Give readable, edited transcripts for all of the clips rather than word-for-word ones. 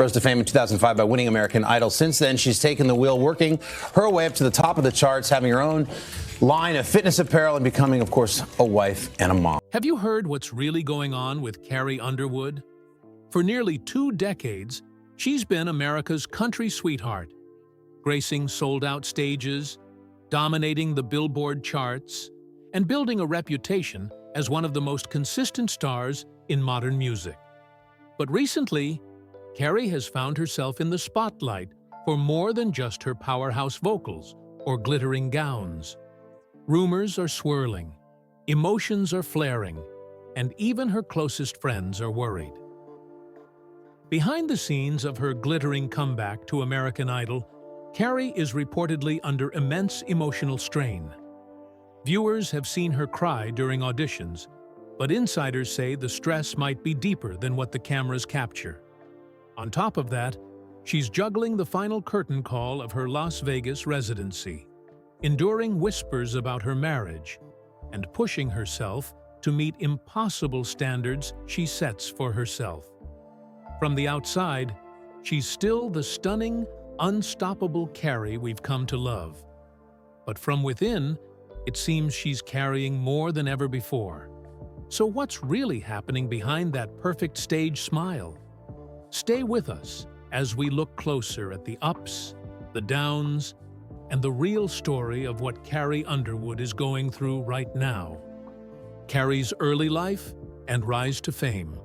Rose to fame in 2005 by winning American Idol. Since then, she's taken the wheel, working her way up to the top of the charts, having her own line of fitness apparel and becoming, of course, a wife and a mom. Have you heard what's really going on with Carrie Underwood? For nearly 2 decades, she's been America's country sweetheart, gracing sold-out stages, dominating the Billboard charts, and building a reputation as one of the most consistent stars in modern music. But recently, Carrie has found herself in the spotlight for more than just her powerhouse vocals or glittering gowns. Rumors are swirling, emotions are flaring, and even her closest friends are worried. Behind the scenes of her glittering comeback to American Idol, Carrie is reportedly under immense emotional strain. Viewers have seen her cry during auditions, but insiders say the stress might be deeper than what the cameras capture. On top of that, she's juggling the final curtain call of her Las Vegas residency, enduring whispers about her marriage, and pushing herself to meet impossible standards she sets for herself. From the outside, she's still the stunning, unstoppable Carrie we've come to love. But from within, it seems she's carrying more than ever before. So what's really happening behind that perfect stage smile? Stay with us as we look closer at the ups, the downs, and the real story of what Carrie Underwood is going through right now. Carrie's early life and rise to fame.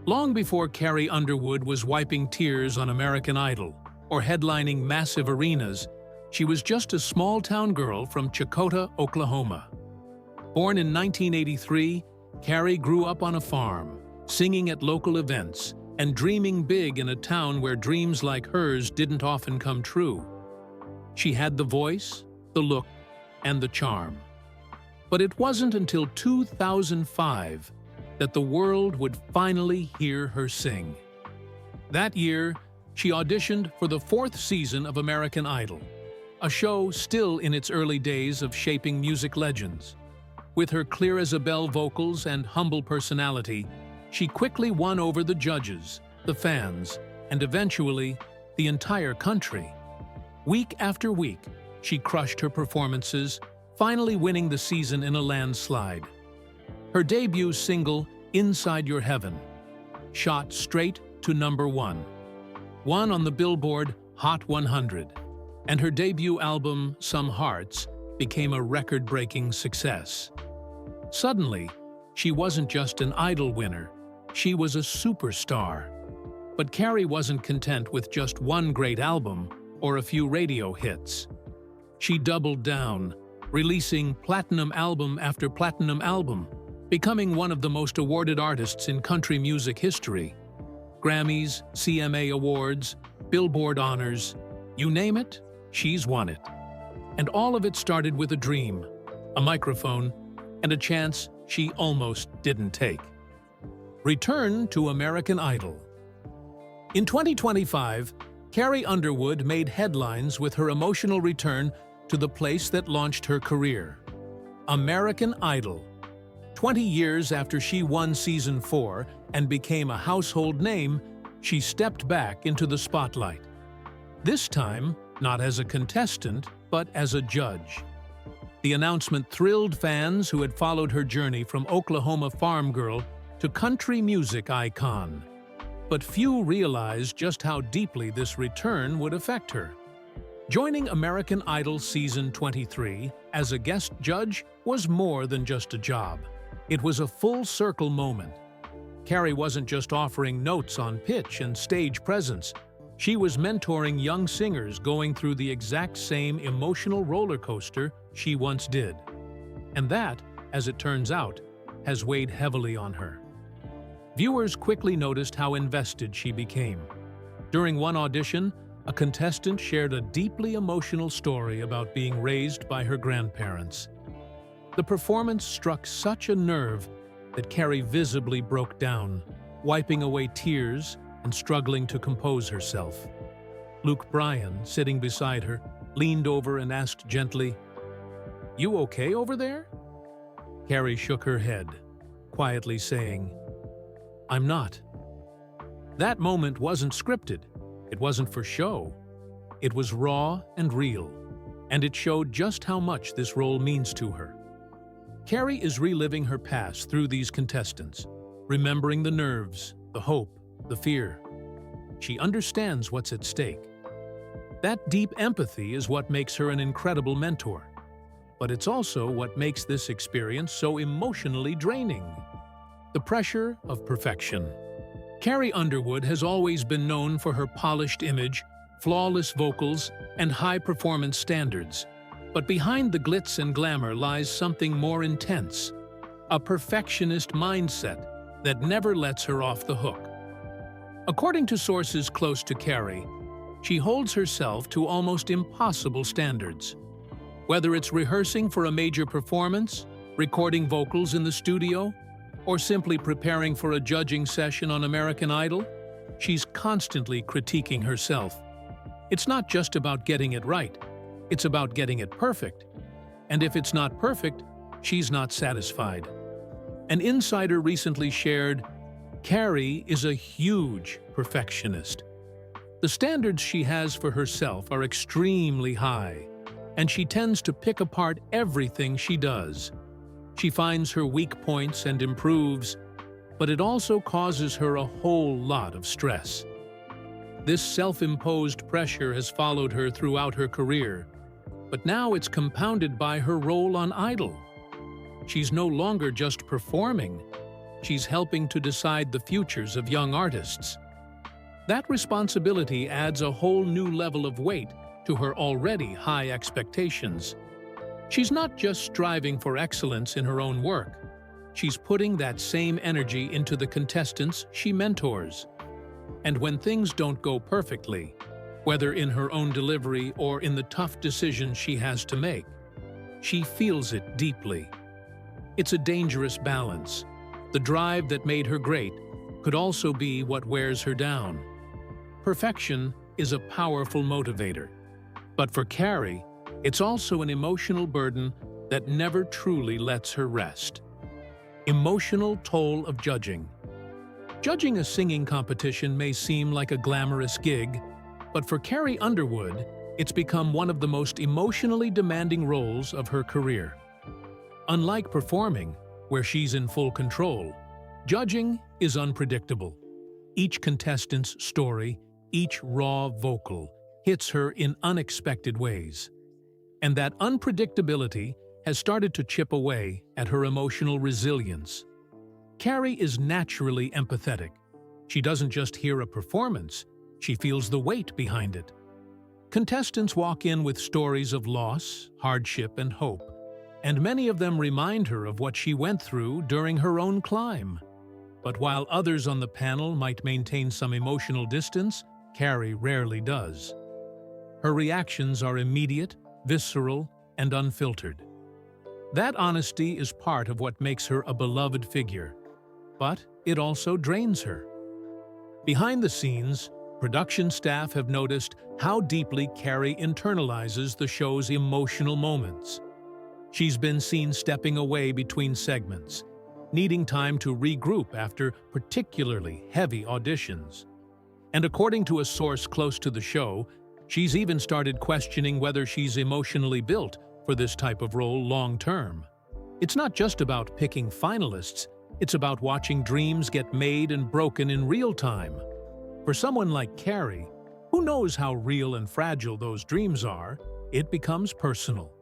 Long before Carrie Underwood was wiping tears on American Idol or headlining massive arenas, she was just a small-town girl from Chakota, Oklahoma. Born in 1983, Carrie grew up on a farm, singing at local events, and dreaming big in a town where dreams like hers didn't often come true. She had the voice, the look, and the charm. But it wasn't until 2005 that the world would finally hear her sing. That year, she auditioned for the 4th season of American Idol, a show still in its early days of shaping music legends. With her clear-as-a-bell vocals and humble personality, she quickly won over the judges, the fans, and eventually, the entire country. Week after week, she crushed her performances, finally winning the season in a landslide. Her debut single, Inside Your Heaven, shot straight to #1, won on the Billboard Hot 100, and her debut album, Some Hearts, became a record-breaking success. Suddenly, she wasn't just an Idol winner, she was a superstar. But Carrie wasn't content with just one great album or a few radio hits. She doubled down, releasing platinum album after platinum album, becoming one of the most awarded artists in country music history. Grammys, CMA Awards, Billboard honors, you name it, she's won it. And all of it started with a dream, a microphone, and a chance she almost didn't take. Return to American Idol. In 2025, Carrie Underwood made headlines with her emotional return to the place that launched her career, American Idol. 20 years after she won Season 4 and became a household name, she stepped back into the spotlight. This time, not as a contestant, but as a judge. The announcement thrilled fans who had followed her journey from Oklahoma farm girl to country music icon. But few realized just how deeply this return would affect her. Joining American Idol Season 23 as a guest judge was more than just a job. It was a full-circle moment. Carrie wasn't just offering notes on pitch and stage presence. She was mentoring young singers going through the exact same emotional roller coaster she once did. And that, as it turns out, has weighed heavily on her. Viewers quickly noticed how invested she became. During one audition, a contestant shared a deeply emotional story about being raised by her grandparents. The performance struck such a nerve that Carrie visibly broke down, wiping away tears and struggling to compose herself. Luke Bryan, sitting beside her, leaned over and asked gently, "You okay over there?" Carrie shook her head, quietly saying, "I'm not." That moment wasn't scripted. It wasn't for show. It was raw and real, and it showed just how much this role means to her. Carrie is reliving her past through these contestants, remembering the nerves, the hope, the fear. She understands what's at stake. That deep empathy is what makes her an incredible mentor. But it's also what makes this experience so emotionally draining. The pressure of perfection. Carrie Underwood has always been known for her polished image, flawless vocals, and high-performance standards. But behind the glitz and glamour lies something more intense, a perfectionist mindset that never lets her off the hook. According to sources close to Carrie, she holds herself to almost impossible standards. Whether it's rehearsing for a major performance, recording vocals in the studio, or simply preparing for a judging session on American Idol, she's constantly critiquing herself. It's not just about getting it right, it's about getting it perfect. And if it's not perfect, she's not satisfied. An insider recently shared, Carrie is a huge perfectionist. The standards she has for herself are extremely high, and she tends to pick apart everything she does. She finds her weak points and improves, but it also causes her a whole lot of stress. This self-imposed pressure has followed her throughout her career, but now it's compounded by her role on Idol. She's no longer just performing, she's helping to decide the futures of young artists. That responsibility adds a whole new level of weight to her already high expectations. She's not just striving for excellence in her own work, she's putting that same energy into the contestants she mentors. And when things don't go perfectly, whether in her own delivery or in the tough decisions she has to make, she feels it deeply. It's a dangerous balance. The drive that made her great could also be what wears her down. Perfection is a powerful motivator. But for Carrie, it's also an emotional burden that never truly lets her rest. Emotional toll of judging. Judging a singing competition may seem like a glamorous gig, but for Carrie Underwood, it's become one of the most emotionally demanding roles of her career. Unlike performing, where she's in full control, judging is unpredictable. Each contestant's story, each raw vocal, hits her in unexpected ways. And that unpredictability has started to chip away at her emotional resilience. Carrie is naturally empathetic. She doesn't just hear a performance, she feels the weight behind it. Contestants walk in with stories of loss, hardship, and hope, and many of them remind her of what she went through during her own climb. But while others on the panel might maintain some emotional distance, Carrie rarely does. Her reactions are immediate, visceral, and unfiltered. That honesty is part of what makes her a beloved figure, but it also drains her. Behind the scenes, production staff have noticed how deeply Carrie internalizes the show's emotional moments. She's been seen stepping away between segments, needing time to regroup after particularly heavy auditions. And according to a source close to the show, she's even started questioning whether she's emotionally built for this type of role long-term. It's not just about picking finalists, it's about watching dreams get made and broken in real time. For someone like Carrie, who knows how real and fragile those dreams are, it becomes personal.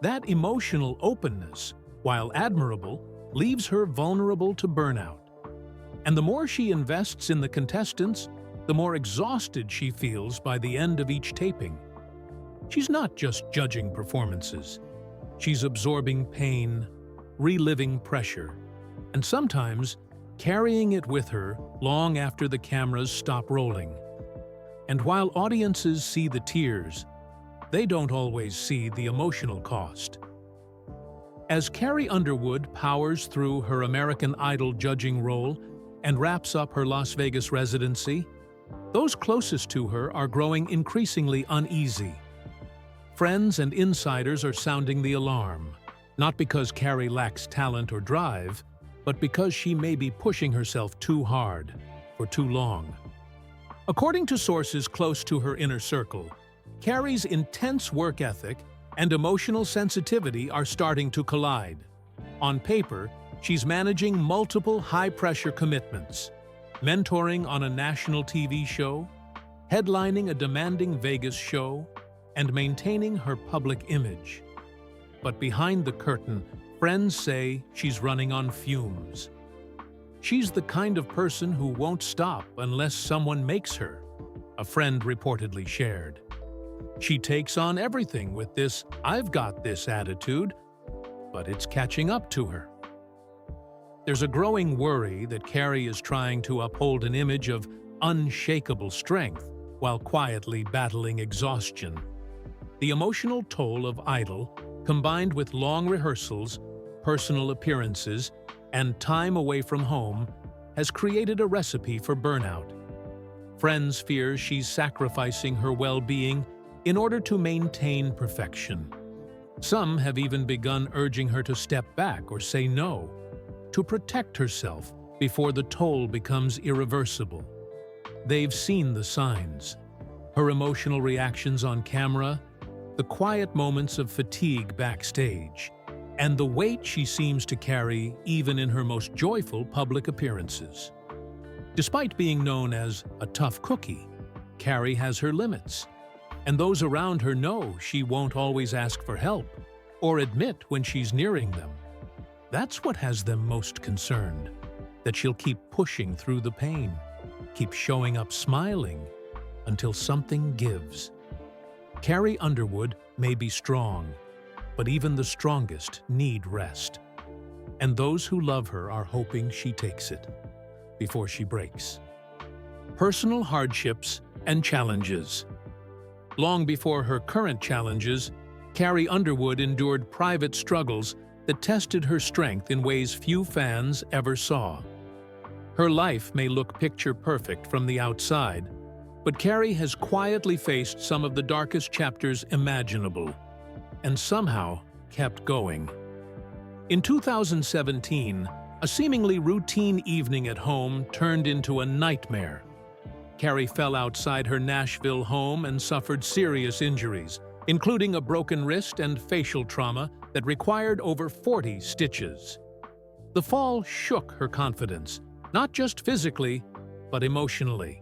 That emotional openness, while admirable, leaves her vulnerable to burnout. And the more she invests in the contestants, the more exhausted she feels by the end of each taping. She's not just judging performances. She's absorbing pain, reliving pressure, and sometimes carrying it with her long after the cameras stop rolling. And while audiences see the tears, they don't always see the emotional cost. As Carrie Underwood powers through her American Idol judging role and wraps up her Las Vegas residency, those closest to her are growing increasingly uneasy. Friends and insiders are sounding the alarm, not because Carrie lacks talent or drive, but because she may be pushing herself too hard, for too long. According to sources close to her inner circle, Carrie's intense work ethic and emotional sensitivity are starting to collide. On paper, she's managing multiple high-pressure commitments, mentoring on a national TV show, headlining a demanding Vegas show, and maintaining her public image. But behind the curtain, friends say she's running on fumes. She's the kind of person who won't stop unless someone makes her, a friend reportedly shared. She takes on everything with this "I've got this" attitude, but it's catching up to her. There's a growing worry that Carrie is trying to uphold an image of unshakable strength while quietly battling exhaustion. The emotional toll of Idol, combined with long rehearsals, personal appearances, and time away from home, has created a recipe for burnout. Friends fear she's sacrificing her well-being in order to maintain perfection. Some have even begun urging her to step back or say no, to protect herself before the toll becomes irreversible. They've seen the signs: her emotional reactions on camera, the quiet moments of fatigue backstage, and the weight she seems to carry even in her most joyful public appearances. Despite being known as a tough cookie, Carrie has her limits, and those around her know she won't always ask for help or admit when she's nearing them. That's what has them most concerned, that she'll keep pushing through the pain, keep showing up smiling until something gives. Carrie Underwood may be strong, but even the strongest need rest. And those who love her are hoping she takes it before she breaks. Personal hardships and challenges. Long before her current challenges, Carrie Underwood endured private struggles that tested her strength in ways few fans ever saw. Her life may look picture-perfect from the outside, but Carrie has quietly faced some of the darkest chapters imaginable, and somehow kept going. In 2017, a seemingly routine evening at home turned into a nightmare. Carrie fell outside her Nashville home and suffered serious injuries, including a broken wrist and facial trauma that required over 40 stitches. The fall shook her confidence, not just physically, but emotionally.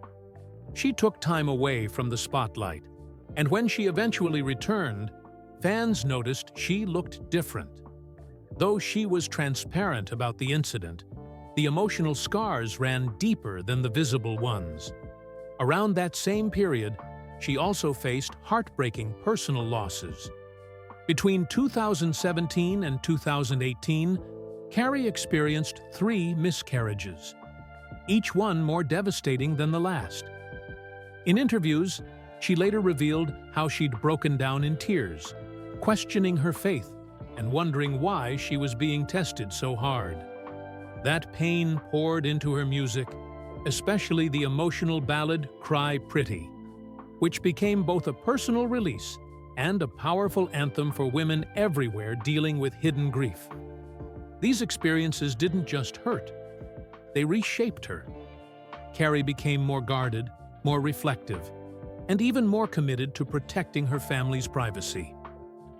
She took time away from the spotlight, and when she eventually returned, fans noticed she looked different. Though she was transparent about the incident, the emotional scars ran deeper than the visible ones. Around that same period, she also faced heartbreaking personal losses. Between 2017 and 2018, Carrie experienced 3 miscarriages, each one more devastating than the last. In interviews, she later revealed how she'd broken down in tears, questioning her faith and wondering why she was being tested so hard. That pain poured into her music, especially the emotional ballad "Cry Pretty," which became both a personal release and a powerful anthem for women everywhere dealing with hidden grief. These experiences didn't just hurt, they reshaped her. Carrie became more guarded, more reflective, and even more committed to protecting her family's privacy.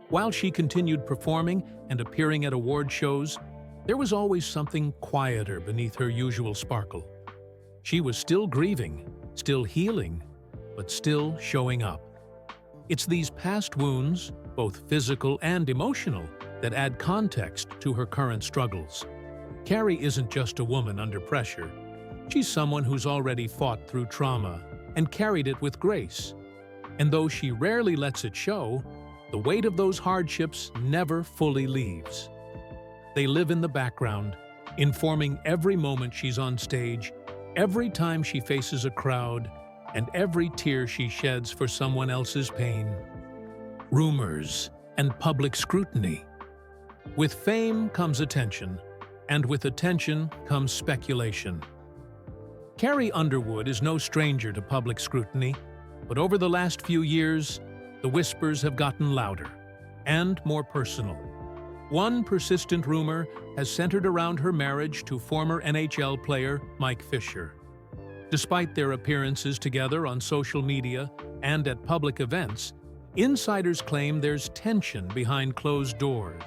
While she continued performing and appearing at award shows, there was always something quieter beneath her usual sparkle. She was still grieving, still healing, but still showing up. It's these past wounds, both physical and emotional, that add context to her current struggles. Carrie isn't just a woman under pressure. She's someone who's already fought through trauma and carried it with grace. And though she rarely lets it show, the weight of those hardships never fully leaves. They live in the background, informing every moment she's on stage, every time she faces a crowd, and every tear she sheds for someone else's pain. Rumors and public scrutiny. With fame comes attention, and with attention comes speculation. Carrie Underwood is no stranger to public scrutiny, but over the last few years, the whispers have gotten louder and more personal. One persistent rumor has centered around her marriage to former NHL player Mike Fisher. Despite their appearances together on social media and at public events, insiders claim there's tension behind closed doors.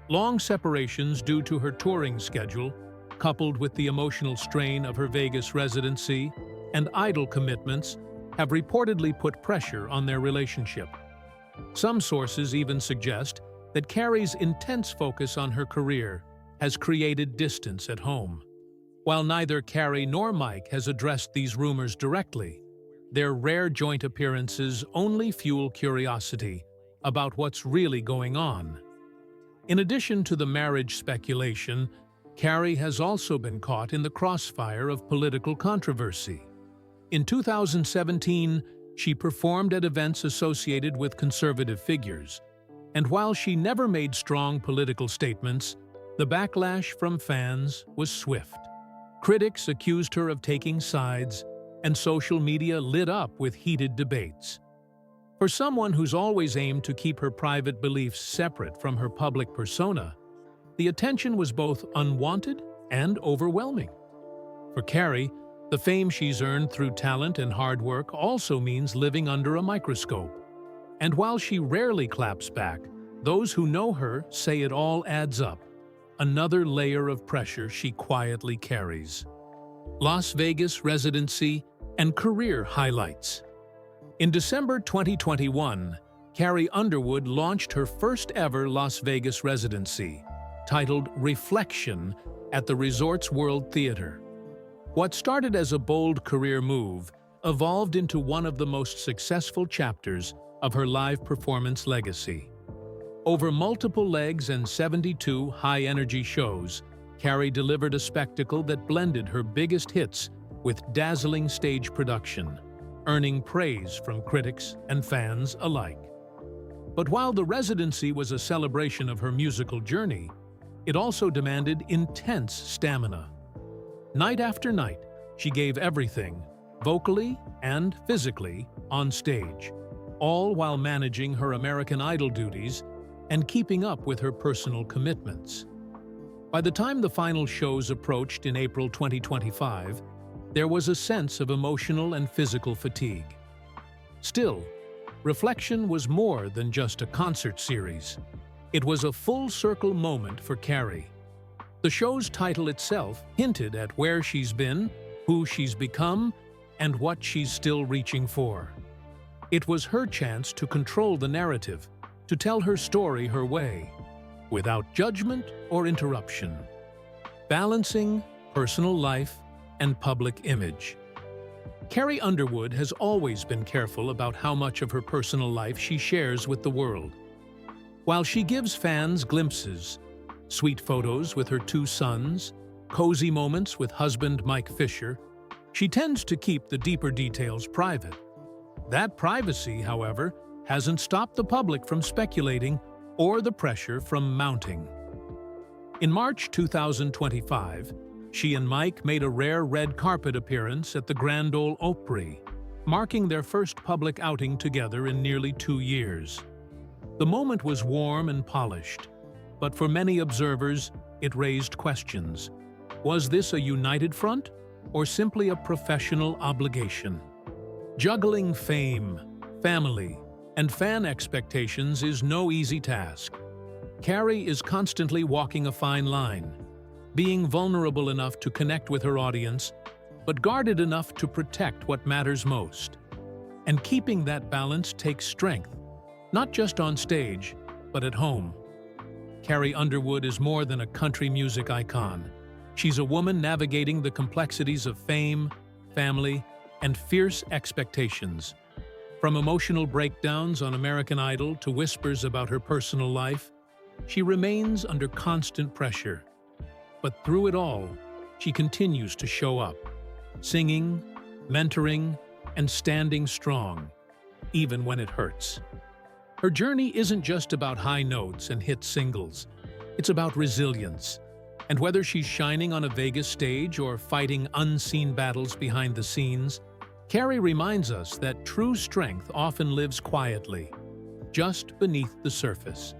Long separations due to her touring schedule, coupled with the emotional strain of her Vegas residency and idol commitments, have reportedly put pressure on their relationship. Some sources even suggest that Carrie's intense focus on her career has created distance at home. While neither Carrie nor Mike has addressed these rumors directly, their rare joint appearances only fuel curiosity about what's really going on. In addition to the marriage speculation, Carrie has also been caught in the crossfire of political controversy. In 2017, she performed at events associated with conservative figures, and while she never made strong political statements, the backlash from fans was swift. Critics accused her of taking sides, and social media lit up with heated debates. For someone who's always aimed to keep her private beliefs separate from her public persona, the attention was both unwanted and overwhelming. For Carrie, the fame she's earned through talent and hard work also means living under a microscope. And while she rarely claps back, those who know her say it all adds up, another layer of pressure she quietly carries. Las Vegas residency and career highlights. In December 2021, Carrie Underwood launched her first-ever Las Vegas residency, titled Reflection, at the resort's World Theater. What started as a bold career move evolved into one of the most successful chapters of her live performance legacy. Over multiple legs and 72 high-energy shows, Carrie delivered a spectacle that blended her biggest hits with dazzling stage production, earning praise from critics and fans alike. But while the residency was a celebration of her musical journey, it also demanded intense stamina. Night after night, she gave everything, vocally and physically, on stage, all while managing her American Idol duties and keeping up with her personal commitments. By the time the final shows approached in April 2025, there was a sense of emotional and physical fatigue. Still, Reflection was more than just a concert series. It was a full-circle moment for Carrie. The show's title itself hinted at where she's been, who she's become, and what she's still reaching for. It was her chance to control the narrative, to tell her story her way, without judgment or interruption, balancing personal life and public image. Carrie Underwood has always been careful about how much of her personal life she shares with the world. While she gives fans glimpses, sweet photos with her 2 sons, cozy moments with husband Mike Fisher, she tends to keep the deeper details private. That privacy, however, hasn't stopped the public from speculating or the pressure from mounting. In March 2025, she and Mike made a rare red carpet appearance at the Grand Ole Opry, marking their first public outing together in nearly 2 years. The moment was warm and polished, but for many observers, it raised questions. Was this a united front, or simply a professional obligation? Juggling fame, family, and fan expectations is no easy task. Carrie is constantly walking a fine line, being vulnerable enough to connect with her audience, but guarded enough to protect what matters most. And keeping that balance takes strength, not just on stage, but at home. Carrie Underwood is more than a country music icon. She's a woman navigating the complexities of fame, family, and fierce expectations. From emotional breakdowns on American Idol to whispers about her personal life, she remains under constant pressure. But through it all, she continues to show up, singing, mentoring, and standing strong, even when it hurts. Her journey isn't just about high notes and hit singles. It's about resilience. And whether she's shining on a Vegas stage or fighting unseen battles behind the scenes, Carrie reminds us that true strength often lives quietly, just beneath the surface.